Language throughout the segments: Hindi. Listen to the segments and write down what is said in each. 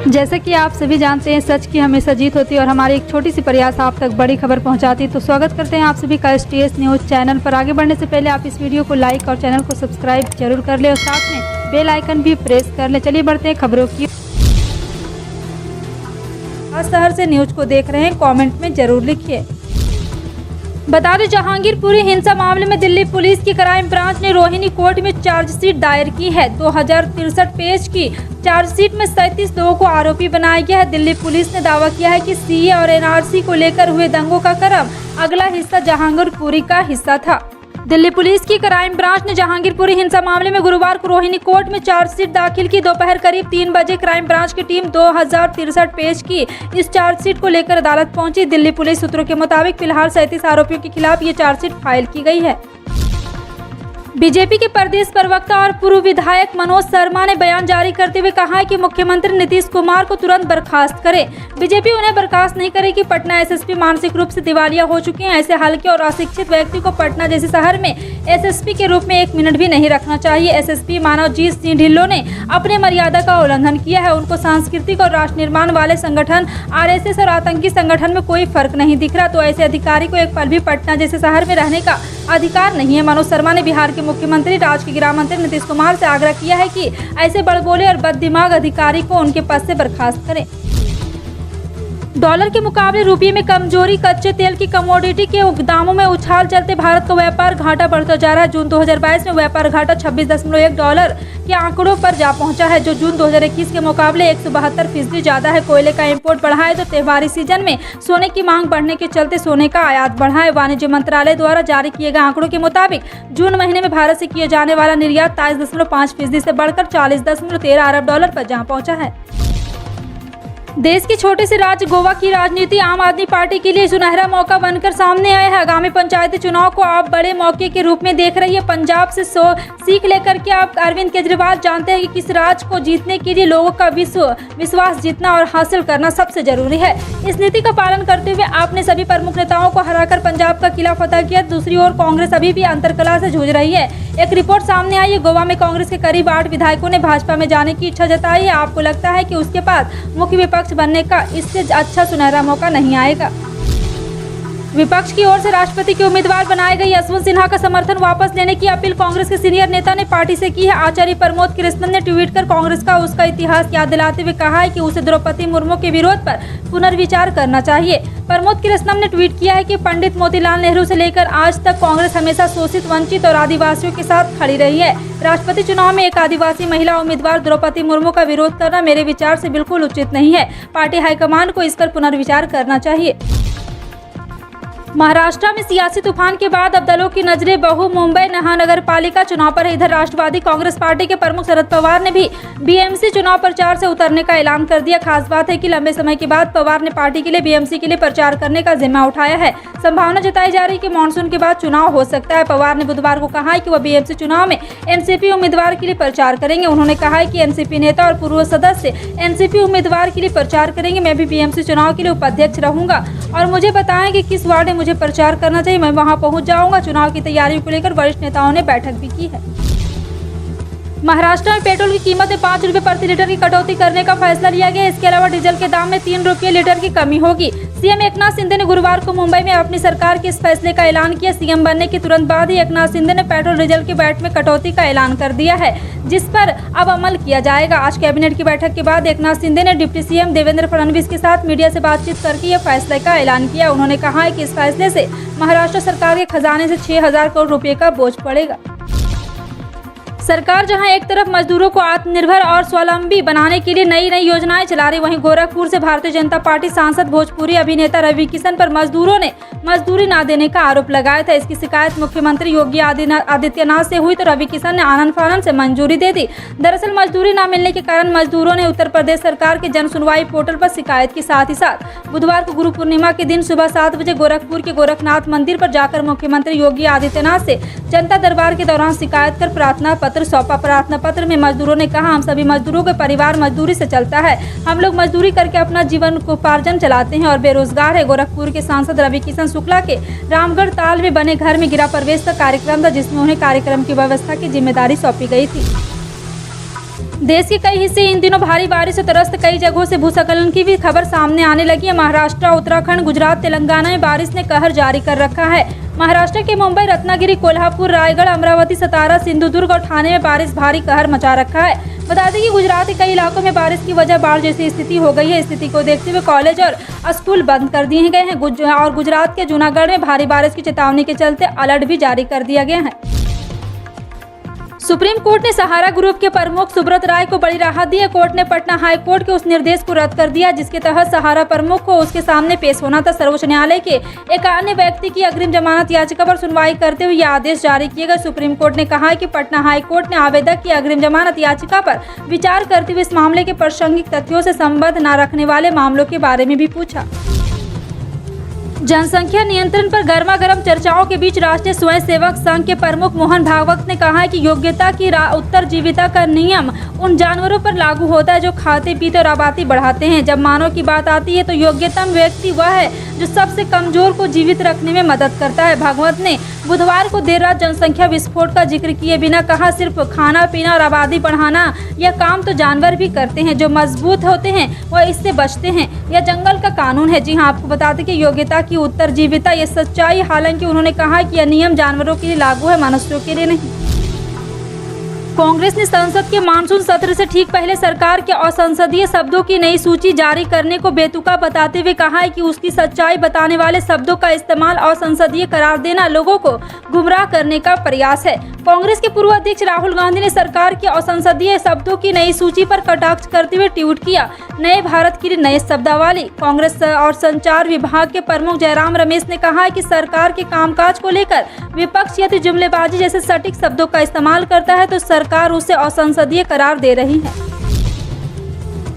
जैसे कि आप सभी जानते हैं, सच की हमेशा जीत होती है और हमारी एक छोटी सी प्रयास आप तक बड़ी खबर पहुंचाती है। तो स्वागत करते हैं आप सभी का STS न्यूज़ चैनल पर। आगे बढ़ने से पहले आप इस वीडियो को लाइक और चैनल को सब्सक्राइब जरूर कर ले और साथ में बेल आइकन भी प्रेस कर ले। चलिए बढ़ते हैं खबरों की। शहर से न्यूज को देख रहे हैं, कमेंट में जरूर लिखिए। बता दें, जहांगीरपुरी हिंसा मामले में दिल्ली पुलिस की क्राइम ब्रांच ने रोहिणी कोर्ट में चार्जशीट दायर की है। 2063 पेज की चार्जशीट में 37 लोगों को आरोपी बनाया गया है। दिल्ली पुलिस ने दावा किया है कि CA और NRC को लेकर हुए दंगों का क्रम अगला हिस्सा जहांगीरपुरी का हिस्सा था। दिल्ली पुलिस की क्राइम ब्रांच ने जहांगीरपुरी हिंसा मामले में गुरुवार को रोहिणी कोर्ट में चार्जशीट दाखिल की। दोपहर करीब 3 बजे क्राइम ब्रांच की टीम 2063 पेज की इस चार्जशीट को लेकर अदालत पहुंची। दिल्ली पुलिस सूत्रों के मुताबिक फिलहाल 37 आरोपियों के खिलाफ ये चार्जशीट फाइल की गई है। बीजेपी के प्रदेश प्रवक्ता और पूर्व विधायक मनोज शर्मा ने बयान जारी करते हुए कहा है कि मुख्यमंत्री नीतीश कुमार को तुरंत बर्खास्त करे। बीजेपी उन्हें बर्खास्त नहीं करेगी। पटना SSP मानसिक रूप से दिवालिया हो चुके हैं। ऐसे हल्के और अशिक्षित व्यक्ति को पटना जैसे शहर में SSP के रूप में 1 मिनट भी नहीं रखना चाहिए। SSP मानवजीत सिंह ढिल्लों ने अपने मर्यादा का उल्लंघन किया है। उनको सांस्कृतिक और राष्ट्र निर्माण वाले संगठन RSS और आतंकी संगठन में कोई फर्क नहीं दिख रहा। तो ऐसे अधिकारी को एक पल भी पटना जैसे शहर में रहने का अधिकार नहीं है। मनोज शर्मा ने बिहार के मुख्यमंत्री राज्य के गृह मंत्री नीतीश कुमार से आग्रह किया है कि ऐसे बड़बोले और बददिमाग अधिकारी को उनके पद से बर्खास्त करें। डॉलर के मुकाबले रुपये में कमजोरी, कच्चे तेल की कमोडिटी के दामों में उछाल चलते भारत का व्यापार घाटा बढ़ता जा रहा है। जून 2022 में व्यापार घाटा $26.1 के आंकड़ों पर जा पहुंचा है, जो जून 2021 के मुकाबले 172% ज्यादा है। कोयले का इंपोर्ट बढ़ा है तो त्योहारी सीजन में सोने की मांग बढ़ने के चलते सोने का आयात बढ़ा है। वाणिज्य मंत्रालय द्वारा जारी किए गए आंकड़ों के मुताबिक जून महीने में भारत से किए जाने वाला निर्यात 23.5% से बढ़कर $40.13 अरब पर जा पहुंचा है। देश के छोटे से राज्य गोवा की राजनीति आम आदमी पार्टी के लिए सुनहरा मौका बनकर सामने आया है। आगामी पंचायती चुनाव को आप बड़े मौके के रूप में देख रही है। पंजाब से सीख लेकर के आप अरविंद केजरीवाल जानते हैं कि किस राज्य को जीतने के लिए लोगों का विश्वास जीतना और हासिल करना सबसे जरूरी है। इस नीति का पालन करते हुए आपने सभी प्रमुख नेताओं को हराकर पंजाब का किला फतह किया। दूसरी ओर कांग्रेस अभी भी अंतरकलह से जूझ रही है। एक रिपोर्ट सामने आई है, गोवा में कांग्रेस के करीब 8 विधायकों ने भाजपा में जाने की इच्छा जताई है। आपको लगता है कि उसके पास मुख्य विपक्ष बनने का इससे अच्छा सुनहरा मौका नहीं आएगा। विपक्ष की ओर से राष्ट्रपति के उम्मीदवार बनाए गए यशवंत सिन्हा का समर्थन वापस लेने की अपील कांग्रेस के सीनियर नेता ने पार्टी से की है। आचार्य प्रमोद कृष्णन ने ट्वीट कर कांग्रेस का उसका इतिहास याद दिलाते हुए कहा है कि उसे द्रौपदी मुर्मू के विरोध पर पुनर्विचार करना चाहिए। प्रमोद कृष्णन ने ट्वीट किया है कि पंडित मोतीलाल नेहरू से लेकर आज तक कांग्रेस हमेशा शोषित, वंचित और आदिवासियों के साथ खड़ी रही है। राष्ट्रपति चुनाव में एक आदिवासी महिला उम्मीदवार द्रौपदी मुर्मू का विरोध करना मेरे विचार से बिल्कुल उचित नहीं है। पार्टी हाईकमान को इस पर पुनर्विचार करना चाहिए। महाराष्ट्र में सियासी तूफान के बाद अब दलों की नजरें मुंबई महानगर पालिका चुनाव पर है। इधर राष्ट्रवादी कांग्रेस पार्टी के प्रमुख शरद पवार ने भी BMC चुनाव प्रचार से उतरने का ऐलान कर दिया। खास बात है कि लंबे समय के बाद पवार ने पार्टी के लिए BMC के लिए प्रचार करने का जिम्मा उठाया है। संभावना जताई जा रही है कि मानसून के बाद चुनाव हो सकता है। पवार ने बुधवार को कहा है कि वह BMC चुनाव में NCP उम्मीदवार के लिए प्रचार करेंगे। उन्होंने कहा है कि NCP नेता और पूर्व सदस्य NCP उम्मीदवार के लिए प्रचार करेंगे। मैं भी BMC चुनाव के लिए उपाध्यक्ष रहूंगा और मुझे बताएं कि किस वार्ड में मुझे प्रचार करना चाहिए, मैं वहां पहुंच जाऊंगा। चुनाव की तैयारियों को लेकर वरिष्ठ नेताओं ने बैठक भी की है। महाराष्ट्र में पेट्रोल की कीमत में ₹5 प्रति लीटर की कटौती करने का फैसला लिया गया। इसके अलावा डीजल के दाम में ₹3 लीटर की कमी होगी। CM एकनाथ शिंदे ने गुरुवार को मुंबई में अपनी सरकार के इस फैसले का ऐलान किया। CM बनने के तुरंत बाद ही एकनाथ शिंदे ने पेट्रोल डीजल के वैट में कटौती का ऐलान कर दिया है, जिस पर अब अमल किया जाएगा। आज कैबिनेट की बैठक के बाद एकनाथ शिंदे ने डिप्टी CM देवेंद्र फडणवीस के साथ मीडिया से बातचीत करके यह फैसले का ऐलान किया। उन्होंने कहा है कि इस फैसले से महाराष्ट्र सरकार के खजाने से 6,000 करोड़ रुपए का बोझ पड़ेगा। सरकार जहां एक तरफ मजदूरों को आत्मनिर्भर और स्वावलंबी बनाने के लिए नई नई योजनाएं चला रही, वहीं गोरखपुर से भारतीय जनता पार्टी सांसद भोजपुरी अभिनेता रवि किशन पर मजदूरों ने मजदूरी न देने का आरोप लगाया था। इसकी शिकायत मुख्यमंत्री योगी आदित्यनाथ से हुई तो रवि किशन ने आनन फानन से मंजूरी दे दी। दरअसल मजदूरी न मिलने के कारण मजदूरों ने उत्तर प्रदेश सरकार के जन सुनवाई पोर्टल पर शिकायत की। साथ ही साथ बुधवार को गुरु पूर्णिमा के दिन सुबह 7 बजे गोरखपुर के गोरखनाथ मंदिर पर जाकर मुख्यमंत्री योगी आदित्यनाथ से जनता दरबार के दौरान शिकायत कर प्रार्थना पत्र सौंपा। प्रार्थना पत्र में मजदूरों ने कहा, हम सभी मजदूरों के परिवार मजदूरी से चलता है। हम लोग मजदूरी करके अपना जीवन को उपार्जन चलाते हैं और बेरोजगार है। गोरखपुर के सांसद रवि किशन शुक्ला के रामगढ़ ताल में बने घर में गिरा प्रवेश का कार्यक्रम था, जिसमें उन्हें कार्यक्रम की व्यवस्था की जिम्मेदारी सौंपी गई थी। देश के कई हिस्से इन दिनों भारी बारिश से त्रस्त, कई जगहों से भूस्खलन की भी खबर सामने आने लगी है। महाराष्ट्र, उत्तराखंड, गुजरात, तेलंगाना में बारिश ने कहर जारी कर रखा है। महाराष्ट्र के मुंबई, रत्नागिरी, कोल्हापुर, रायगढ़, अमरावती, सतारा, सिंधुदुर्ग और ठाणे में बारिश भारी कहर मचा रखा है। बता दें कि गुजरात के कई इलाकों में बारिश की वजह बाढ़ जैसी स्थिति हो गई है। स्थिति को देखते हुए कॉलेज और स्कूल बंद कर दिए गए हैं और गुजरात के जूनागढ़ में भारी बारिश की चेतावनी के चलते अलर्ट भी जारी कर दिया गया है। सुप्रीम कोर्ट ने सहारा ग्रुप के प्रमुख सुब्रत राय को बड़ी राहत दी है। कोर्ट ने पटना हाई कोर्ट के उस निर्देश को रद्द कर दिया जिसके तहत सहारा प्रमुख को उसके सामने पेश होना था। सर्वोच्च न्यायालय के एक अन्य व्यक्ति की अग्रिम जमानत याचिका पर सुनवाई करते हुए यह आदेश जारी किए गए। सुप्रीम कोर्ट ने कहा है कि पटना हाई कोर्ट ने आवेदक की अग्रिम जमानत याचिका पर विचार करते हुए इस मामले के प्रासंगिक तथ्यों से संबंध न रखने वाले मामलों के बारे में भी पूछा। जनसंख्या नियंत्रण पर गर्मागर्म चर्चाओं के बीच राष्ट्रीय स्वयंसेवक संघ के प्रमुख मोहन भागवत ने कहा है कि योग्यता की उत्तरजीविता का नियम उन जानवरों पर लागू होता है जो खाते पीते और आबादी बढ़ाते हैं। जब मानव की बात आती है तो योग्यतम व्यक्ति वह है जो सबसे कमजोर को जीवित रखने में मदद करता है। भागवत ने बुधवार को देर रात जनसंख्या विस्फोट का जिक्र किए बिना कहा, सिर्फ खाना पीना और आबादी बढ़ाना यह काम तो जानवर भी करते हैं। जो मजबूत होते हैं वह इससे बचते हैं। यह जंगल का कानून है। जी हाँ, आपको बता दें कि योग्यता की उत्तरजीविता ये सच्चाई, हालांकि उन्होंने कहा कि यह नियम जानवरों के लिए लागू है, मनुष्यों के लिए नहीं। कांग्रेस ने संसद के मानसून सत्र से ठीक पहले सरकार के असंसदीय शब्दों की नई सूची जारी करने को बेतुका बताते हुए कहा है कि उसकी सच्चाई बताने वाले शब्दों का इस्तेमाल असंसदीय करार देना लोगों को गुमराह करने का प्रयास है। कांग्रेस के पूर्व अध्यक्ष राहुल गांधी ने सरकार के असंसदीय शब्दों की नई सूची पर कटाक्ष करते हुए ट्वीट किया, नए भारत के लिए नए शब्दावली। कांग्रेस और संचार विभाग के प्रमुख जयराम रमेश ने कहा है कि सरकार के कामकाज को लेकर विपक्ष यदि जुमलेबाजी जैसे सटीक शब्दों का इस्तेमाल करता है तो सरकार उसे असंसदीय करार दे रही है।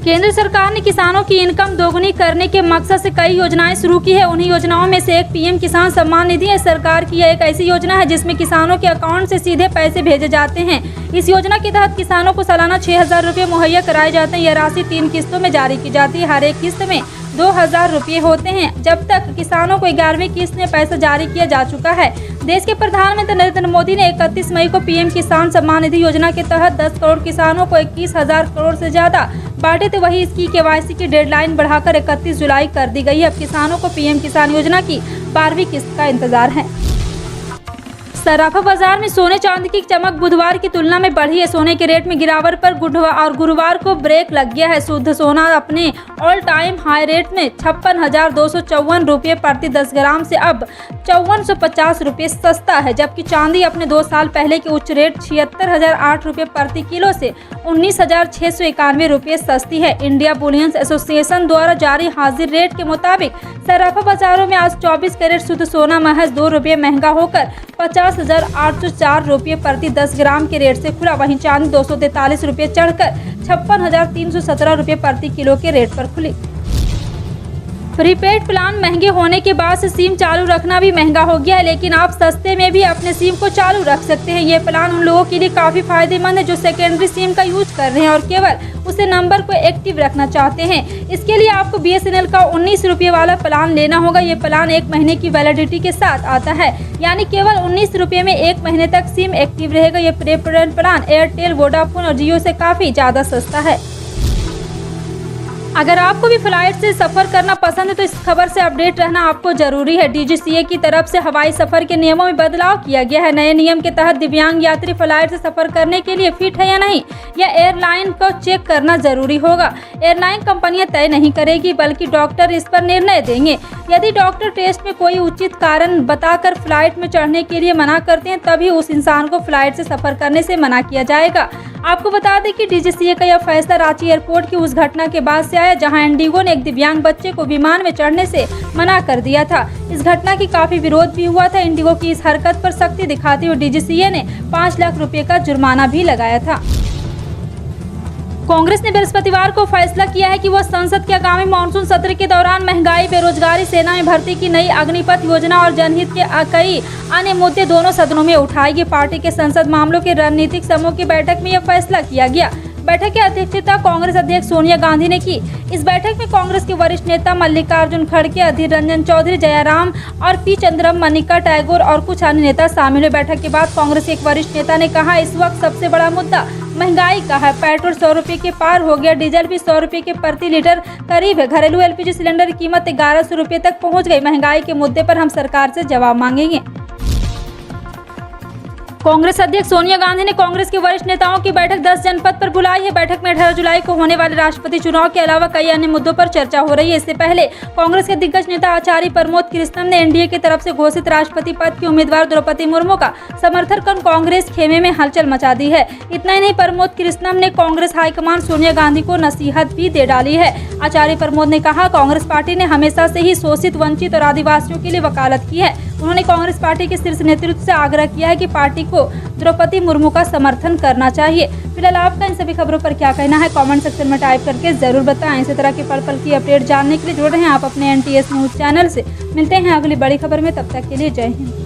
केंद्र सरकार ने किसानों की इनकम दोगुनी करने के मकसद से कई योजनाएं शुरू की है। उन्हीं योजनाओं में से एक पीएम किसान सम्मान निधि है। सरकार की यह एक ऐसी योजना है जिसमें किसानों के अकाउंट से सीधे पैसे भेजे जाते हैं। इस योजना के तहत किसानों को सालाना 6,000 रुपये मुहैया कराए जाते हैं। यह राशि 3 किस्तों में जारी की जाती है। हर एक किस्त में 2,000 रुपये होते हैं। जब तक किसानों को 11वीं किस्त में पैसा जारी किया जा चुका है। देश के प्रधानमंत्री नरेंद्र मोदी ने 31 मई को पीएम किसान सम्मान निधि योजना के तहत 10 करोड़ किसानों को 21,000 करोड़ से ज्यादा बांटे थे। वही इसकी केवाईसी की डेडलाइन बढ़ाकर 31 जुलाई कर दी गई है। अब किसानों को पीएम किसान योजना की 12वीं किस्त का इंतजार है। सराफा बाजार में सोने चांदी की चमक बुधवार की तुलना में बढ़ी है। सोने के रेट में गिरावट पर गुरुवार को ब्रेक लग गया है। शुद्ध सोना अपने ऑल टाइम हाई रेट में 56,254 रुपये प्रति 10 ग्राम से अब 5450 रुपये सस्ता है, जबकि चांदी अपने 2 साल पहले के उच्च रेट 76,008 रुपये प्रति किलो से 19,691 रुपये सस्ती है। इंडिया बुलियन एसोसिएशन द्वारा जारी हाजिर रेट के मुताबिक सराफा बाजारों में आज 24 कैरेट शुद्ध सोना महज 2 रुपये महंगा होकर 50,804 रुपये प्रति 10 ग्राम के रेट से खुला। वहीं चांदी 243 रुपये चढ़कर 56,317 रुपये प्रति किलो के रेट पर खुली। प्रीपेड प्लान महंगे होने के बाद से सिम चालू रखना भी महंगा हो गया है, लेकिन आप सस्ते में भी अपने सिम को चालू रख सकते हैं। ये प्लान उन लोगों के लिए काफ़ी फायदेमंद है जो सेकेंडरी सिम का यूज कर रहे हैं और केवल उसे नंबर को एक्टिव रखना चाहते हैं। इसके लिए आपको BSNL का 19 रुपये वाला प्लान लेना होगा। ये प्लान 1 महीने की वैलिडिटी के साथ आता है, यानी केवल 19 रुपये में 1 महीने तक सिम एक्टिव रहेगा। ये प्रीपेड प्लान एयरटेल, वोडाफोन और जियो से काफ़ी ज़्यादा सस्ता है। अगर आपको भी फ्लाइट से सफ़र करना पसंद है तो इस खबर से अपडेट रहना आपको जरूरी है। DGCA की तरफ से हवाई सफ़र के नियमों में बदलाव किया गया है। नए नियम के तहत दिव्यांग यात्री फ्लाइट से सफ़र करने के लिए फिट है या नहीं, यह एयरलाइन को चेक करना जरूरी होगा। एयरलाइन कंपनियां तय नहीं करेगी, बल्कि डॉक्टर इस पर निर्णय देंगे। यदि डॉक्टर टेस्ट में कोई उचित कारण बताकर फ्लाइट में चढ़ने के लिए मना करते हैं, तभी उस इंसान को फ्लाइट से सफ़र करने से मना किया जाएगा। आपको बता दें कि DGCA का यह फैसला रांची एयरपोर्ट की उस घटना के बाद से आया जहां इंडिगो ने एक दिव्यांग बच्चे को विमान में चढ़ने से मना कर दिया था। इस घटना की काफी विरोध भी हुआ था। इंडिगो की इस हरकत पर सख्ती दिखाते हुए DGCA ने 5 लाख रुपए का जुर्माना भी लगाया था। कांग्रेस ने बृहस्पतिवार को फैसला किया है कि वह संसद के आगामी मानसून सत्र के दौरान महंगाई, बेरोजगारी, सेना में भर्ती की नई अग्निपथ योजना और जनहित के कई अन्य मुद्दे दोनों सदनों में उठाएगी। पार्टी के संसद मामलों के रणनीतिक समूह की बैठक में यह फैसला किया गया। बैठक की अध्यक्षता कांग्रेस अध्यक्ष सोनिया गांधी ने की। इस बैठक में कांग्रेस के वरिष्ठ नेता मल्लिकार्जुन खड़गे, अधीर रंजन चौधरी, जयाराम और पी चंद्रम, मनिका टैगोर और कुछ अन्य नेता शामिल हुए। बैठक के बाद कांग्रेस के एक वरिष्ठ नेता ने कहा, इस वक्त सबसे बड़ा मुद्दा महंगाई का है। पेट्रोल 100 रुपये के पार हो गया, डीजल भी 100 रुपये के प्रति लीटर करीब है। घरेलू एलपीजी सिलेंडर की कीमत 1100 रुपये तक पहुंच गई। महंगाई के मुद्दे पर हम सरकार से जवाब मांगेंगे। कांग्रेस अध्यक्ष सोनिया गांधी ने कांग्रेस के वरिष्ठ नेताओं की बैठक 10 जनपद पर बुलाई है। बैठक में 18 जुलाई को होने वाले राष्ट्रपति चुनाव के अलावा कई अन्य मुद्दों पर चर्चा हो रही है। इससे पहले कांग्रेस के दिग्गज नेता आचार्य प्रमोद कृष्णम ने एनडीए की तरफ से घोषित राष्ट्रपति पद की उम्मीदवार द्रौपदी मुर्मू का समर्थन कर कांग्रेस खेमे में हलचल मचा दी है। इतना ही नहीं, प्रमोद कृष्णम ने कांग्रेस हाईकमान सोनिया गांधी को नसीहत भी दे डाली है। आचार्य प्रमोद ने कहा, कांग्रेस पार्टी ने हमेशा से ही शोषित, वंचित और आदिवासियों के लिए वकालत की है। उन्होंने कांग्रेस पार्टी के शीर्ष नेतृत्व से आग्रह किया है कि पार्टी को द्रौपदी मुर्मू का समर्थन करना चाहिए। फिलहाल आपका इन सभी खबरों पर क्या कहना है, कमेंट सेक्शन में टाइप करके जरूर बताएं। इसी तरह के पल पल की अपडेट जानने के लिए जुड़ रहे हैं आप अपने NTS न्यूज चैनल से। मिलते हैं अगली बड़ी खबर में, तब तक के लिए जय हिंद।